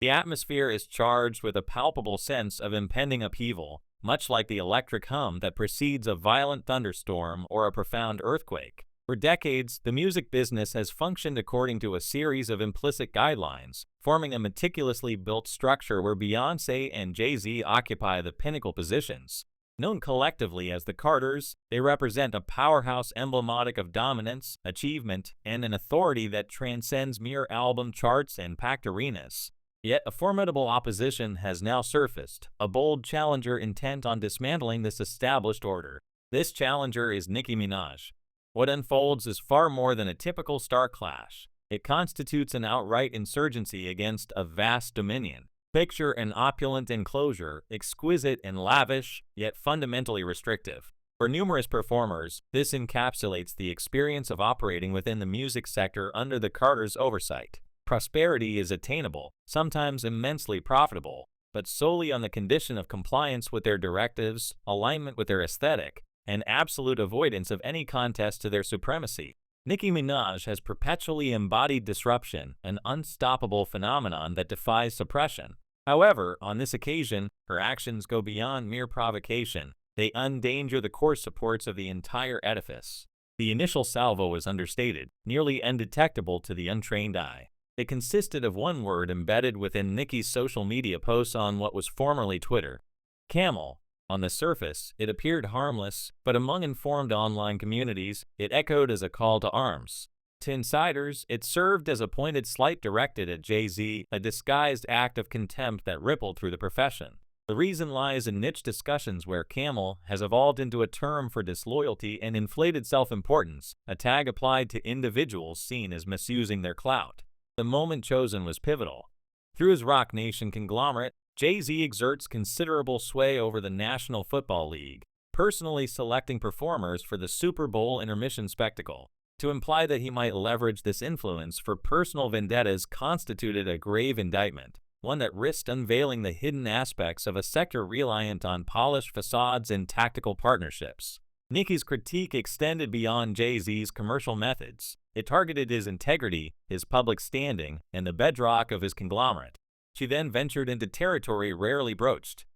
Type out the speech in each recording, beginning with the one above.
The atmosphere is charged with a palpable sense of impending upheaval, much like the electric hum that precedes a violent thunderstorm or a profound earthquake. For decades, the music business has functioned according to a series of implicit guidelines, forming a meticulously built structure where Beyoncé and Jay-Z occupy the pinnacle positions. Known collectively as the Carters, they represent a powerhouse emblematic of dominance, achievement, and an authority that transcends mere album charts and packed arenas. Yet a formidable opposition has now surfaced, a bold challenger intent on dismantling this established order. This challenger is Nicki Minaj. What unfolds is far more than a typical star clash. It constitutes an outright insurgency against a vast dominion. Picture an opulent enclosure, exquisite and lavish, yet fundamentally restrictive. For numerous performers, this encapsulates the experience of operating within the music sector under the Carters' oversight. Prosperity is attainable, sometimes immensely profitable, but solely on the condition of compliance with their directives, alignment with their aesthetic, and absolute avoidance of any contest to their supremacy. Nicki Minaj has perpetually embodied disruption, an unstoppable phenomenon that defies suppression. However, on this occasion, her actions go beyond mere provocation. They endanger the core supports of the entire edifice. The initial salvo was understated, nearly undetectable to the untrained eye. It consisted of one word embedded within Nicki's social media posts on what was formerly Twitter: camel. On the surface, it appeared harmless, but among informed online communities, it echoed as a call to arms. To insiders, it served as a pointed slight directed at Jay-Z, a disguised act of contempt that rippled through the profession. The reason lies in niche discussions where camel has evolved into a term for disloyalty and inflated self-importance, a tag applied to individuals seen as misusing their clout. The moment chosen was pivotal. Through his Roc Nation conglomerate, Jay-Z exerts considerable sway over the National Football League, personally selecting performers for the Super Bowl intermission spectacle. To imply that he might leverage this influence for personal vendettas constituted a grave indictment, one that risked unveiling the hidden aspects of a sector reliant on polished facades and tactical partnerships. Nicki's critique extended beyond Jay-Z's commercial methods. It targeted his integrity, his public standing, and the bedrock of his conglomerate. She then ventured into territory rarely broached.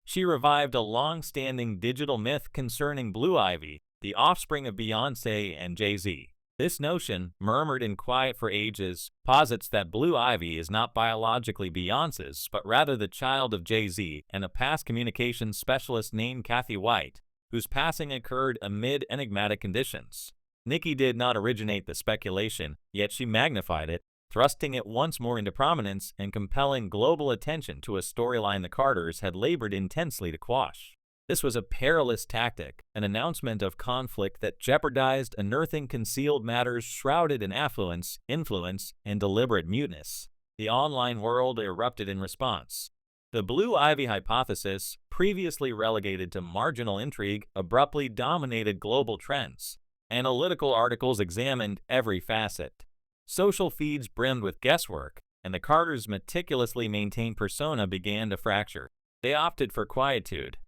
She revived a long-standing digital myth concerning Blue Ivy, the offspring of Beyoncé and Jay-Z. This notion, murmured in quiet for ages, posits that Blue Ivy is not biologically Beyoncé's, but rather the child of Jay-Z and a past communications specialist named Kathy White, whose passing occurred amid enigmatic conditions. Nicki did not originate the speculation, yet she magnified it, thrusting it once more into prominence and compelling global attention to a storyline the Carters had labored intensely to quash. This was a perilous tactic, an announcement of conflict that jeopardized unearthing concealed matters shrouded in affluence, influence, and deliberate muteness. The online world erupted in response. The Blue Ivy hypothesis, previously relegated to marginal intrigue, abruptly dominated global trends. Analytical articles examined every facet. Social feeds brimmed with guesswork, and the Carters' meticulously maintained persona began to fracture. They opted for quietude.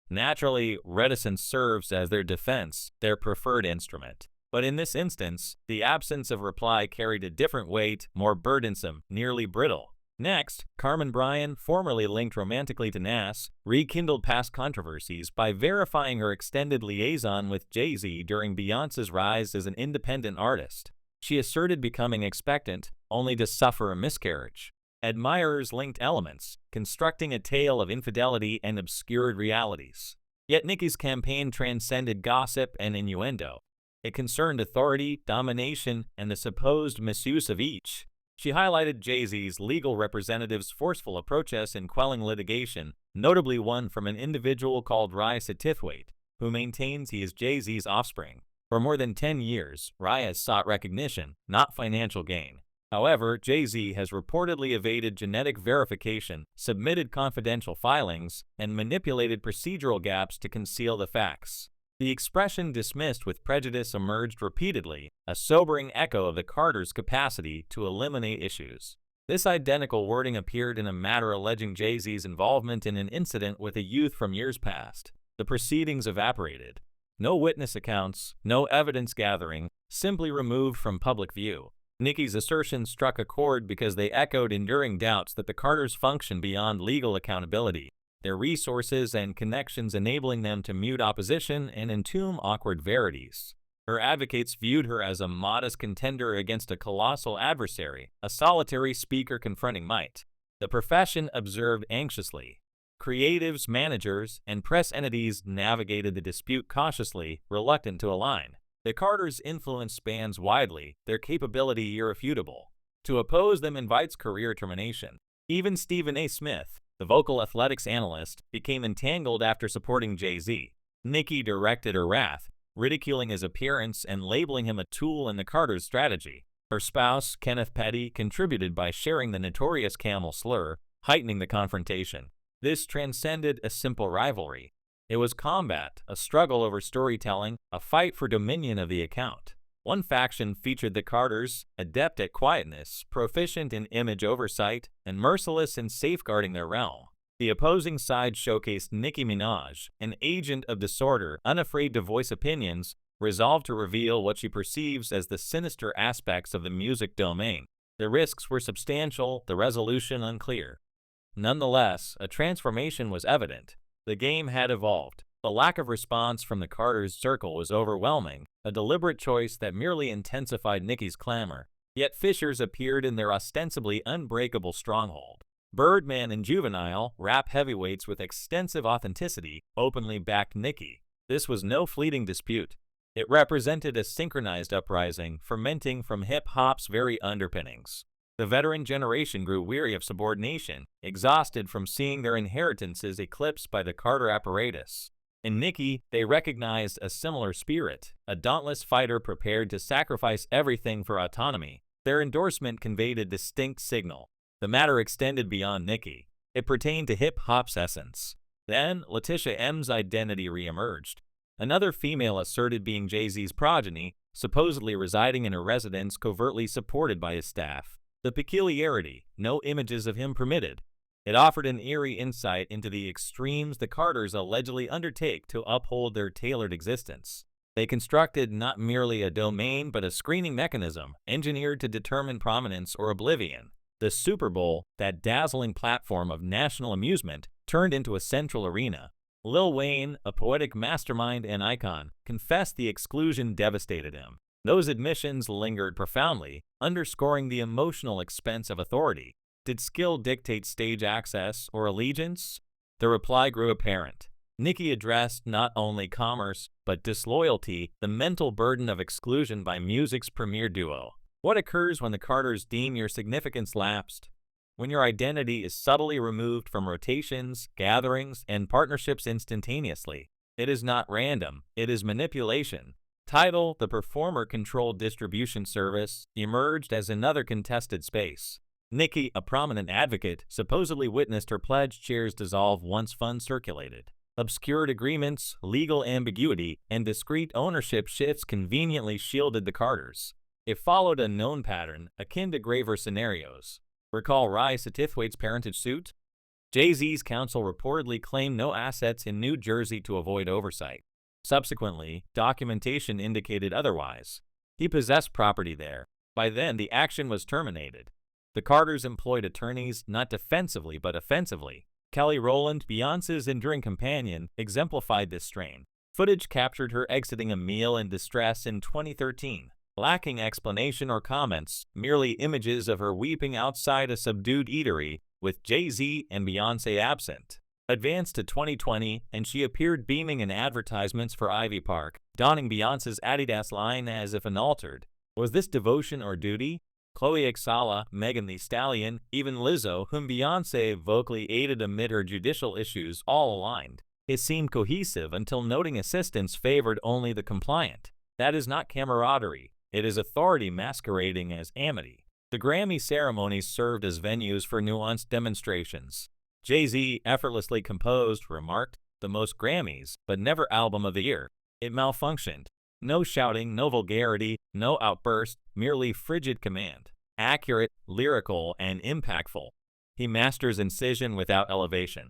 Naturally, reticence serves as their defense, their preferred instrument. But in this instance, the absence of reply carried a different weight, more burdensome, nearly brittle. Next, Carmen Bryan, formerly linked romantically to Nas, rekindled past controversies by verifying her extended liaison with Jay-Z during Beyoncé's rise as an independent artist. She asserted becoming expectant, only to suffer a miscarriage. Admirers linked elements, constructing a tale of infidelity and obscured realities. Yet Nicki's campaign transcended gossip and innuendo. It concerned authority, domination, and the supposed misuse of each. She highlighted Jay-Z's legal representative's forceful approaches in quelling litigation, notably one from an individual called Ryan Satithwaite, who maintains he is Jay-Z's offspring. For more than 10 years, Ryan has sought recognition, not financial gain. However, Jay-Z has reportedly evaded genetic verification, submitted confidential filings, and manipulated procedural gaps to conceal the facts. The expression dismissed with prejudice emerged repeatedly, a sobering echo of the Carters' capacity to eliminate issues. This identical wording appeared in a matter alleging Jay-Z's involvement in an incident with a youth from years past. The proceedings evaporated. No witness accounts, no evidence gathering, simply removed from public view. Nicki's assertions struck a chord because they echoed enduring doubts that the Carters function beyond legal accountability, their resources and connections enabling them to mute opposition and entomb awkward verities. Her advocates viewed her as a modest contender against a colossal adversary, a solitary speaker confronting might. The profession observed anxiously. Creatives, managers, and press entities navigated the dispute cautiously, reluctant to align. The Carters' influence spans widely, their capability irrefutable. To oppose them invites career termination. Even Stephen A. Smith, the vocal athletics analyst, became entangled after supporting Jay-Z. Nicki directed her wrath, ridiculing his appearance and labeling him a tool in the Carters' strategy. Her spouse, Kenneth Petty, contributed by sharing the notorious camel slur, heightening the confrontation. This transcended a simple rivalry. It was combat, a struggle over storytelling, a fight for dominion of the account. One faction featured the Carters, adept at quietness, proficient in image oversight, and merciless in safeguarding their realm. The opposing side showcased Nicki Minaj, an agent of disorder, unafraid to voice opinions, resolved to reveal what she perceives as the sinister aspects of the music domain. The risks were substantial, the resolution unclear. Nonetheless, a transformation was evident. The game had evolved. The lack of response from the Carters' circle was overwhelming, a deliberate choice that merely intensified Nicki's clamor. Yet fissures appeared in their ostensibly unbreakable stronghold. Birdman and Juvenile, rap heavyweights with extensive authenticity, openly backed Nicki. This was no fleeting dispute. It represented a synchronized uprising, fermenting from hip-hop's very underpinnings. The veteran generation grew weary of subordination, exhausted from seeing their inheritances eclipsed by the Carter apparatus. In Nicki, they recognized a similar spirit, a dauntless fighter prepared to sacrifice everything for autonomy. Their endorsement conveyed a distinct signal. The matter extended beyond Nicki. It pertained to hip-hop's essence. Then, Letitia M's identity reemerged. Another female asserted being Jay-Z's progeny, supposedly residing in a residence covertly supported by his staff. The peculiarity, no images of him permitted. It offered an eerie insight into the extremes the Carters allegedly undertake to uphold their tailored existence. They constructed not merely a domain but a screening mechanism, engineered to determine prominence or oblivion. The Super Bowl, that dazzling platform of national amusement, turned into a central arena. Lil Wayne, a poetic mastermind and icon, confessed the exclusion devastated him. Those admissions lingered profoundly, underscoring the emotional expense of authority. Did skill dictate stage access or allegiance? The reply grew apparent. Nicki addressed not only commerce, but disloyalty, the mental burden of exclusion by music's premier duo. What occurs when the Carters deem your significance lapsed? When your identity is subtly removed from rotations, gatherings, and partnerships instantaneously. It is not random, it is manipulation. Tidal, the performer-controlled distribution service, emerged as another contested space. Nicki, a prominent advocate, supposedly witnessed her pledge shares dissolve once funds circulated. Obscured agreements, legal ambiguity, and discrete ownership shifts conveniently shielded the Carters. It followed a known pattern, akin to graver scenarios. Recall Rai Satithwaite's parentage suit? Jay-Z's counsel reportedly claimed no assets in New Jersey to avoid oversight. Subsequently, documentation indicated otherwise. He possessed property there. By then, the action was terminated. The Carters employed attorneys not defensively but offensively. Kelly Rowland, Beyoncé's enduring companion, exemplified this strain. Footage captured her exiting a meal in distress in 2013. Lacking explanation or comments, merely images of her weeping outside a subdued eatery, with Jay-Z and Beyoncé absent. Advanced to 2020, and she appeared beaming in advertisements for Ivy Park, donning Beyoncé's Adidas line as if unaltered. Was this devotion or duty? Chloe Xala, Megan Thee Stallion, even Lizzo, whom Beyoncé vocally aided amid her judicial issues, all aligned. It seemed cohesive until noting assistance favored only the compliant. That is not camaraderie. It is authority masquerading as amity. The Grammy ceremonies served as venues for nuanced demonstrations. Jay-Z, effortlessly composed, remarked, "The most Grammys, but never album of the year." It malfunctioned. No shouting, no vulgarity, no outburst, merely frigid command. Accurate, lyrical, and impactful. He masters incision without elevation.